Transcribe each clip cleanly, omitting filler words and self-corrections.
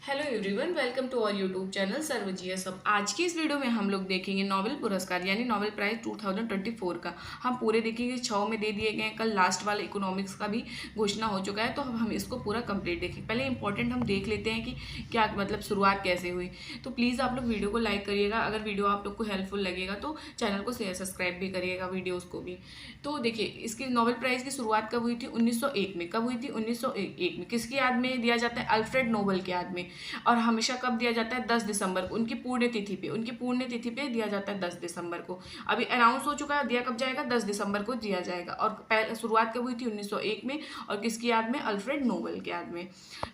Hello everyone, welcome to our YouTube channel सर्वजीय सब। आज की इस वीडियो में हम लोग देखेंगे नोबेल पुरस्कार यानी नोबेल प्राइज 2024 का। हम पूरे देखेंगे, 6 में दे दिए गए हैं। कल लास्ट वाला इकोनॉमिक्स का भी घोषणा हो चुका है, तो हम इसको पूरा कंप्लीट देखेंगे। पहले इंपॉर्टेंट हम देख लेते हैं कि क्या मतलब शुरुआत कैसे हुई। तो प्लीज़ आप लोग वीडियो को लाइक करिएगा। अगर वीडियो आप लोग को हेल्पफुल लगेगा तो चैनल को शेयर सब्सक्राइब भी करिएगा, वीडियोज़ को भी। तो देखिए, इसकी नोबेल प्राइज़ की शुरुआत कब हुई थी? 1901 में। कब हुई थी? 1901 में। किसकी याद में दिया जाता है? अल्फ्रेड नोबेल की याद में। और हमेशा कब दिया जाता है? 10 दिसंबर को, उनकी पुण्यतिथि पे। उनकी पुण्यतिथि पे दिया जाता है 10 दिसंबर को। अभी अनाउंस हो चुका है, दिया कब जाएगा? 10 दिसंबर को दिया जाएगा। और शुरुआत कब हुई थी? 1901 में। और किसकी याद में? अल्फ्रेड नोबेल की याद में।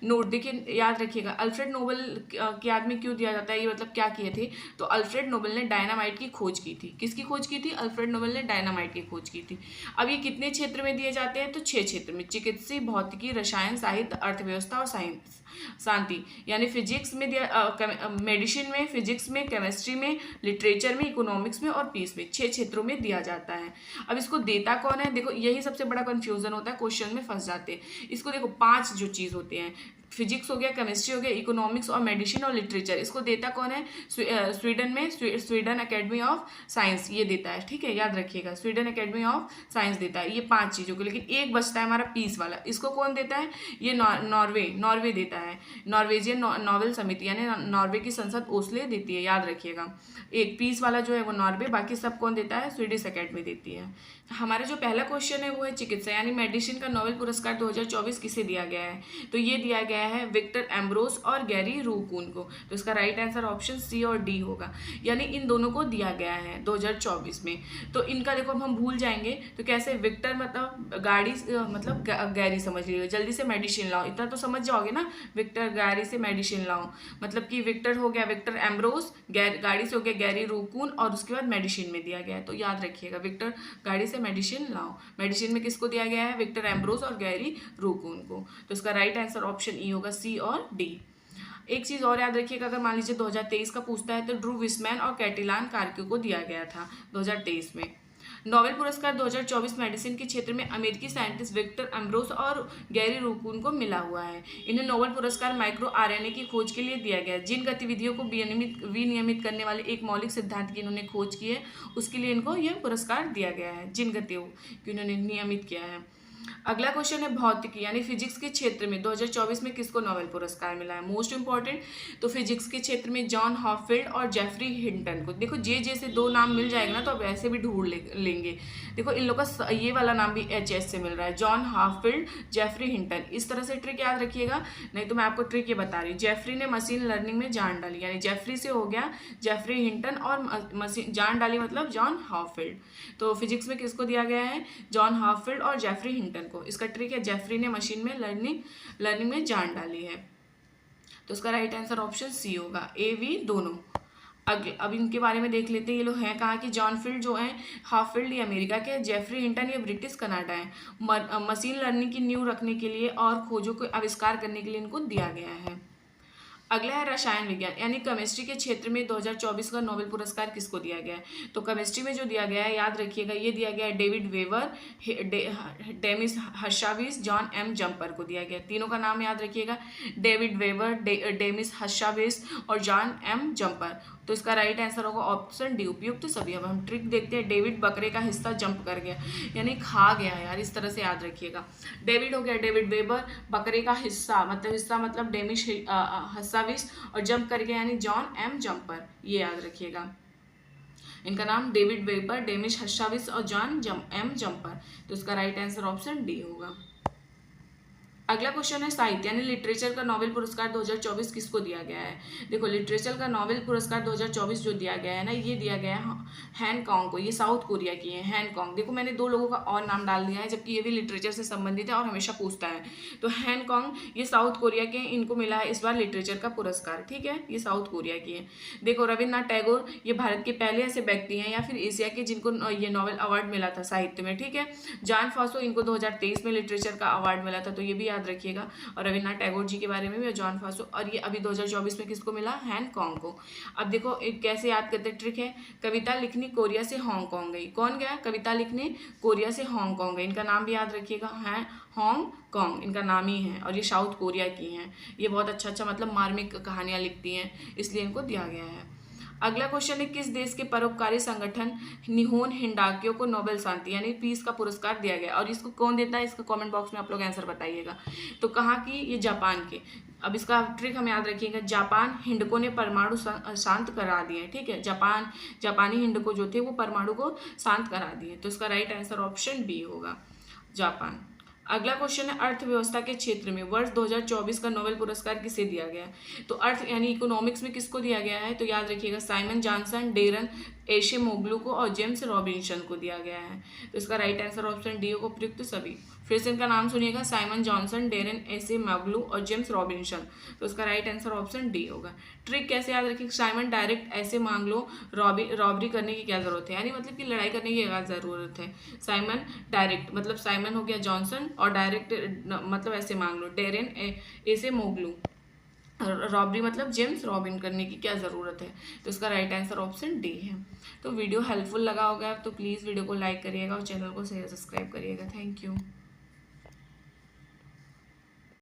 नोट देखिए, याद रखिएगा, अल्फ्रेड नोबेल की याद में क्यों दिया जाता है, ये मतलब क्या किए थे? तो अल्फ्रेड नोबेल ने डायनामाइट की खोज की थी। किसकी खोज की थी? अल्फ्रेड नोबेल ने डायनामाइट की खोज की थी। अब ये कितने क्षेत्र में दिए जाते हैं? तो 6 क्षेत्र में: चिकित्सा, भौतिकी, रसायन, साहित्य, अर्थव्यवस्था और साइंस शांति। यानी फिजिक्स में दिया, मेडिसिन में, फिजिक्स में, केमिस्ट्री में, लिटरेचर में, इकोनॉमिक्स में और पीस में, 6 क्षेत्रों में दिया जाता है। अब इसको देता कौन है? देखो, यही सबसे बड़ा कंफ्यूजन होता है, क्वेश्चन में फंस जाते हैं। इसको देखो, 5 जो चीज़ होते हैं, फिजिक्स हो गया, केमिस्ट्री हो गया, इकोनॉमिक्स और मेडिसिन और लिटरेचर, इसको देता कौन है? स्वीडन में स्वीडन एकेडमी ऑफ साइंस ये देता है। ठीक है, याद रखिएगा, स्वीडन एकेडमी ऑफ साइंस देता है ये 5 चीज़ों को। लेकिन एक बचता है हमारा पीस वाला, इसको कौन देता है? ये नॉर्वे देता है। नॉर्वेजियन नोबेल समिति यानी नॉर्वे की संसद ओस्ले देती है, याद रखिएगा। एक पीस वाला जो है वो नॉर्वे, बाकी सब कौन देता है? स्वीडिश एकेडमी देती है। हमारा जो पहला क्वेश्चन है वो है चिकित्सा यानी मेडिसिन का नोबेल पुरस्कार 2024 किसे दिया गया है? तो ये दिया गया है विक्टर एम्ब्रोस और गैरी रूकून को। तो इसका राइट आंसर ऑप्शन सी और डी होगा, यानी इन दोनों को दिया गया है 2024 में। तो इनका देखो, अब हम भूल जाएंगे तो कैसे? विक्टर मतलब गाड़ी, मतलब गैरी समझ लीजिए। जल्दी से मेडिसिन लाओ, इतना तो समझ जाओगे ना। विक्टर गाड़ी से मेडिसिन लाओ, मतलब कि विक्टर हो गया विक्टर एम्ब्रोस, गाड़ी से हो गया गैरी रूकून, और उसके बाद मेडिसिन में दिया गया है। तो याद रखिएगा, विक्टर गाड़ी से मेडिसिन लाओ। मेडिसिन में किसको दिया गया है? विक्टर एम्ब्रोस और गैरी रूकून को। तो इसका राइट आंसर ऑप्शन ई होगा, सी और डी। एक चीज़ और याद रखिएगा, अगर मान लीजिए 2023 का पूछता है तो ड्रू विस्मैन और कैटिलान कार्क्यू को दिया गया था 2023 में। नोबेल पुरस्कार 2024 मेडिसिन के क्षेत्र में अमेरिकी साइंटिस्ट विक्टर एम्ब्रोस और गैरी रूकून को मिला हुआ है। इन्हें नोबेल पुरस्कार माइक्रो आरएनए की खोज के लिए दिया गया है। जिन गतिविधियों को विनियमित करने वाले एक मौलिक सिद्धांत की इन्होंने खोज की है, उसके लिए इनको यह पुरस्कार दिया गया है, जिन गतियों को इन्होंने नियमित किया है। अगला क्वेश्चन है भौतिकी यानी फिजिक्स के क्षेत्र में 2024 में किसको नोबेल पुरस्कार मिला है? मोस्ट इंपॉर्टेंट, तो फिजिक्स के क्षेत्र में जॉन हॉफील्ड और जेफरी हिंटन को। देखो, जे से 2 नाम मिल जाएगा ना तो आप ऐसे भी ढूंढ लेंगे। देखो, इन लोग का ये वाला नाम भी एच से मिल रहा है, जॉन हॉफील्ड, जेफरी हिंटन। इस तरह से ट्रिक याद रखिएगा, नहीं तो मैं आपको ट्रिक ये बता रही हूँ। जेफरी ने मशीन लर्निंग में जान डाली, यानी जेफरी से हो गया जेफरी हिंटन, और मशीन जान डाली मतलब जॉन हॉफील्ड। तो फिजिक्स में किसको दिया गया है? जॉन हॉफील्ड और जेफरी हिंटन को। इसका ट्रिक है, जेफरी ने मशीन में लर्निंग में जान डाली है। तो इसका राइट आंसर ऑप्शन सी होगा, ए बी दोनों। अब इनके बारे में देख लेते हैं। ये लोग हैं कहाँ कि जॉन फील्ड जो है, हॉफील्ड ये अमेरिका के, जेफरी हिंटन ये ब्रिटिश कनाडा है। मशीन लर्निंग की नींव रखने के लिए और खोजों को आविष्कार करने के लिए इनको दिया गया है। अगला है रसायन विज्ञान यानी केमिस्ट्री के क्षेत्र में 2024 का नोबेल पुरस्कार किसको दिया गया है? तो केमिस्ट्री में जो दिया गया है, याद रखिएगा, ये दिया गया है डेविड वेवर, डेमिस हर्शाविस, जॉन एम जम्पर को दिया गया। तीनों का नाम याद रखिएगा, डेविड वेवर, डेमिस हर्शाविस और जॉन एम जम्पर। तो इसका राइट आंसर होगा ऑप्शन डी, उपयुक्त सभी। अब हम ट्रिक देखते हैं। डेविड बकरे का हिस्सा जंप कर गया यानी खा गया, यार इस तरह से याद रखिएगा। डेविड हो गया डेविड वेबर, बकरे का हिस्सा मतलब डेमिश हर्शाविस, और जंप कर गया यानी जॉन एम जम्पर, ये याद रखिएगा। इनका नाम डेविड वेबर, डेमिश हर्शाविस और जॉन एम जम्पर। तो इसका राइट आंसर ऑप्शन डी होगा। अगला क्वेश्चन है साहित्य यानी लिटरेचर का नोबेल पुरस्कार 2024 किसको दिया गया है? देखो, लिटरेचर का नोबेल पुरस्कार 2024 जो दिया गया है ना, ये दिया गया है हैनकॉन्ग को। ये साउथ कोरिया की है, हैनकॉन्ग। देखो, मैंने 2 लोगों का और नाम डाल दिया है, जबकि ये भी लिटरेचर से संबंधित है और हमेशा पूछता है। तो हैनकॉन्ग ये साउथ कोरिया के, इनको मिला है इस बार लिटरेचर का पुरस्कार। ठीक है, ये साउथ कोरिया की है। देखो, रविन्द्रनाथ टैगोर ये भारत के पहले ऐसे व्यक्ति हैं या फिर एशिया के जिनको ये नोबेल अवार्ड मिला था साहित्य में। ठीक है, जॉन फॉसो, इनको 2023 में लिटरेचर का अवार्ड मिला था, तो ये भी याद रखिएगा, और रविन्द्रनाथ टैगोर जी के बारे में भी, और जॉन फासो, और ये अभी 2024 में किसको मिला, हैंगकांग को। अब देखो एक कैसे याद करते ट्रिक है, कविता लिखनी कोरिया से हांगकांग गई, कौन गया, कविता लिखने कोरिया से हांगकांग गई, इनका नाम भी याद रखिएगा, है हांगकांग इनका नाम ही है, और ये साउथ कोरिया की हैं। ये बहुत अच्छा मतलब मार्मिक कहानियाँ लिखती हैं, इसलिए इनको दिया गया है। अगला क्वेश्चन है, किस देश के परोपकारी संगठन निहोन हिंडाक्यो को नोबेल शांति यानी पीस का पुरस्कार दिया गया, और इसको कौन देता है, इसका कमेंट बॉक्स में आप लोग आंसर बताइएगा। तो कहाँ की, ये जापान के। अब इसका ट्रिक हम याद रखिएगा, जापान हिंडको ने परमाणु शांत करा दिए, ठीक है, जापानी हिंडको जो थे वो परमाणु को शांत करा दिए, तो इसका राइट आंसर ऑप्शन बी होगा, जापान। अगला क्वेश्चन है, अर्थव्यवस्था के क्षेत्र में वर्ष 2024 का नोबेल पुरस्कार किसे दिया गया है। तो अर्थ यानी इकोनॉमिक्स में किसको दिया गया है, तो याद रखिएगा साइमन जॉनसन, डेरन एशेमोग्लू को और जेम्स रॉबिन्सन को दिया गया है। तो इसका राइट आंसर ऑप्शन डी होगा, उपयुक्त सभी। फिर से इनका नाम सुनिएगा, साइमन जॉनसन, डेरन एशेमोग्लू और जेम्स रॉबिन्सन, तो इसका राइट आंसर ऑप्शन डी होगा। ट्रिक कैसे याद रखिए, साइमन डायरेक्ट ऐसे मांग लो, रॉबरी करने की क्या जरूरत है, यानी मतलब कि लड़ाई करने की क्या जरूरत है। साइमन डायरेक्ट मतलब साइमन हो गया जॉनसन, और डायरेक्ट मतलब ऐसे मांग लो, डेरन एशेमोग्लू, रॉबरी मतलब जेम्स रॉबिन करने की क्या ज़रूरत है। तो इसका राइट आंसर ऑप्शन डी है। तो वीडियो हेल्पफुल लगा होगा तो प्लीज़ वीडियो को लाइक करिएगा और चैनल को सब्सक्राइब करिएगा। Thank you.